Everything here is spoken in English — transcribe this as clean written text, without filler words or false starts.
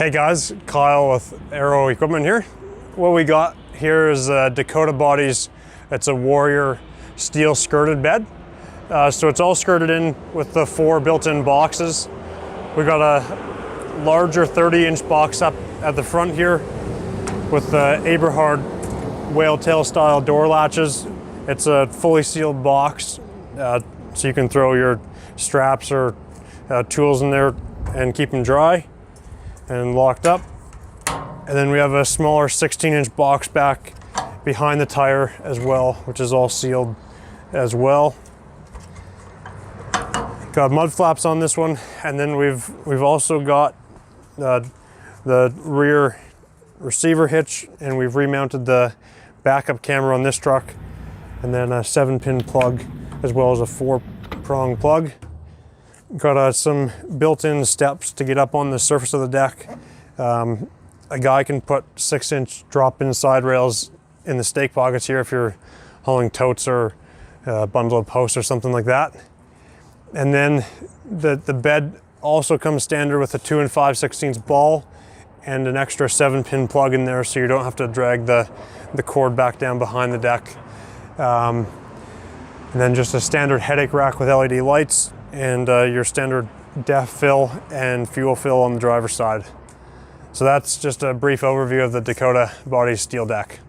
Hey guys, Kyle with Aero Equipment here. What we got here is Dakota bodies. It's a Warrior steel skirted bed. So it's all skirted in with the 4 built-in boxes. We got a larger 30-inch box up at the front here with the Eberhard whale tail style door latches. It's a fully sealed box, so you can throw your straps or tools in there and keep them dry and locked up. And then we have a smaller 16-inch box back behind the tire as well, which is all sealed as well. Got mud flaps on this one, and then we've also got the rear receiver hitch, and we've remounted the backup camera on this truck, and then a 7-pin plug as well as a 4-prong plug. Got some built-in steps to get up on the surface of the deck. A guy can put 6-inch drop-in side rails in the stake pockets here if you're hauling totes or a bundle of posts or something like that. And then the bed also comes standard with a 2 5/16 ball and an extra 7-pin plug in there, so you don't have to drag the cord back down behind the deck. And then just a standard headache rack with LED lights and your standard DEF fill and fuel fill on the driver's side. So that's just a brief overview of the Dakota body steel deck.